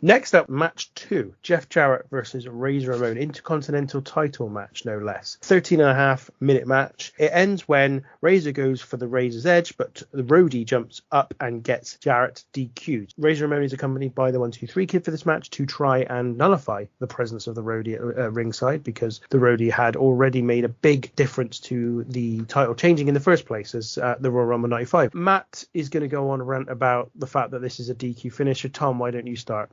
Next up, match 2. Jeff Jarrett versus Razor Ramon. Intercontinental title match, no less. 13.5-minute match. It ends when Razor goes for the Razor's Edge, but the roadie jumps up and gets Jarrett DQ'd. Razor Ramon is accompanied by the 1-2-3 Kid for this match to try and nullify the presence of the roadie at ringside, because the roadie had already made a big difference to the title changing in the first place as the Royal Rumble 95. Matt is going to go on a rant about the fact that this is a DQ finisher. Tom, why don't you start?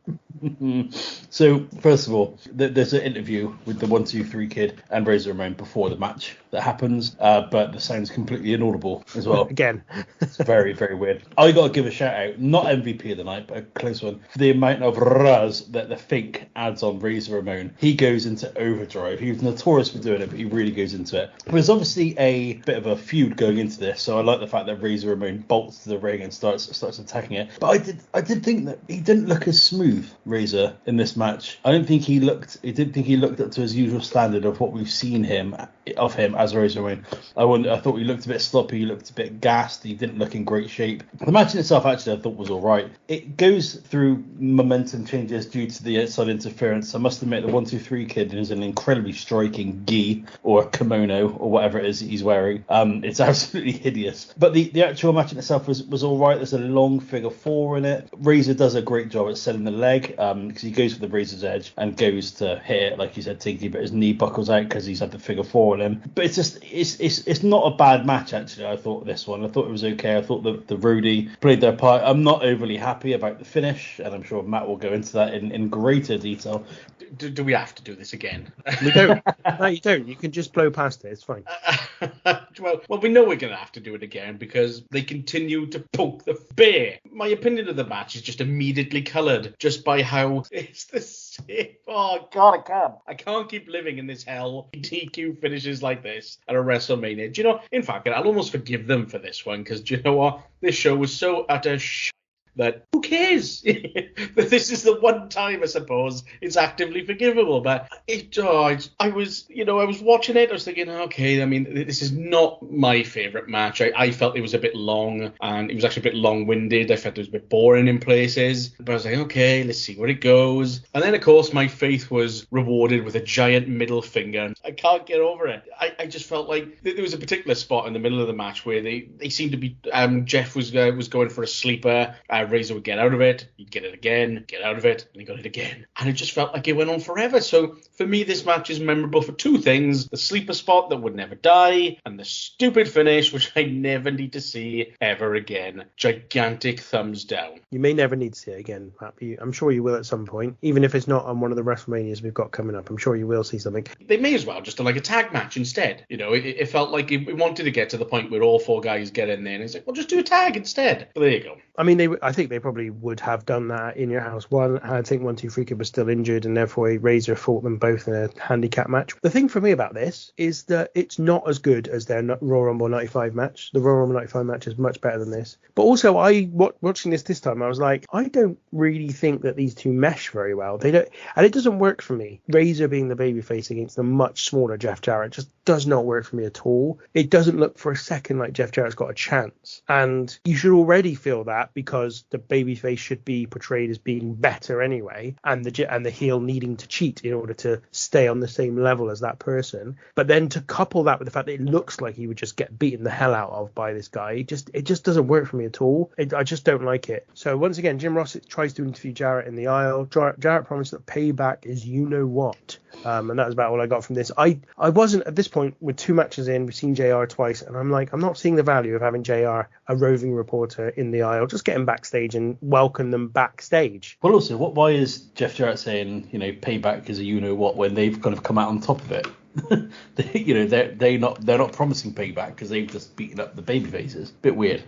So, first of all, there's an interview with the 1-2-3 Kid and Razor Ramon before the match that happens, but the sound's completely inaudible as well. Again. It's very, very weird. I got to give a shout out, not MVP of the night, but a close one, for the amount of raz that the Fink adds on Razor Ramon. He goes into overdrive. He was notorious for doing it, but he really goes into it. There's obviously a bit of a feud going into this, so I like the fact that Razor Ramon bolts to the ring and starts attacking it. But I did think that he didn't look as smooth, Razor, in this match. I didn't think he looked up to his usual standard of what we've seen of him as Razor Ramon. I thought he looked a bit sloppy, he looked a bit gassed, he didn't look in great shape. The match in itself, actually, I thought was all right. It goes through momentum changes due to the outside interference. I must admit, the 1-2-3 Kid is an incredibly striking gi or kimono or whatever it is that he's wearing. It's absolutely hideous. But the actual match in itself was all right. There's a long figure 4 in it. Razor does a great job at selling the leg, because he goes for the Razor's Edge and goes to hit it, like you said, Tinky, but his knee buckles out because he's had the figure 4 on him. But it's not a bad match, actually. I thought this one, I thought it was okay. I thought the roadie played their part. I'm not overly happy about the finish, and I'm sure Matt will go into that in greater detail. Do we have to do this again? We don't. No, you don't. You can just blow past it. It's fine. Well, we know we're going to have to do it again because they continue to poke the bear. My opinion of the match is just immediately coloured just by how it's the same. Oh, God, I can't keep living in this hell. DQ finishes like this at a WrestleMania. Do you know, in fact, I'll almost forgive them for this one because, do you know what? This show was so utter that who cares? This is the one time, I suppose, it's actively forgivable. But I was watching it. I was thinking, okay, I mean, this is not my favourite match. I felt it was a bit long, and it was actually a bit long-winded. I felt it was a bit boring in places. But I was like, okay, let's see where it goes. And then, of course, my faith was rewarded with a giant middle finger. I can't get over it. I just felt like there was a particular spot in the middle of the match where they seemed to be. Jeff was going for a sleeper. Razor would get out of it, he'd get it again, get out of it, and he got it again. And it just felt like it went on forever. So for me, this match is memorable for two things: the sleeper spot that would never die, and the stupid finish, which I never need to see ever again. Gigantic thumbs down. You may never need to see it again, Matt. I'm sure you will at some point, even if it's not on one of the WrestleManias we've got coming up. I'm sure you will see something. They may as well just do like a tag match instead. You know, it felt like it wanted to get to the point where all four guys get in there, and it's like, well, just do a tag instead. But there you go. I mean, I think they probably would have done that in your house. I think 1-2-3 Kid was still injured, and therefore Razor fought them both in a handicap match. The thing for me about this is that it's not as good as their Royal Rumble 95 match. The Royal Rumble 95 match is much better than this. But also, watching this time, I was like, I don't really think that these two mesh very well. They don't, and it doesn't work for me. Razor being the babyface against the much smaller Jeff Jarrett just does not work for me at all. It doesn't look for a second like Jeff Jarrett's got a chance. And you should already feel that because the babyface should be portrayed as being better anyway, and the heel needing to cheat in order to stay on the same level as that person. But then to couple that with the fact that it looks like he would just get beaten the hell out of by this guy, it just doesn't work for me at all. I just don't like it. So once again, Jim Ross tries to interview Jarrett in the aisle. Jarrett promised that payback is you know what. And that was about all I got from this. I wasn't at this point with two matches in. We've seen JR twice, and I'm like, I'm not seeing the value of having JR, a roving reporter, in the aisle. Just get him backstage and welcome them backstage. Well, also, why is Jeff Jarrett saying, payback is a you know what when they've kind of come out on top of it? They're not promising payback because they've just beaten up the baby faces. Bit weird.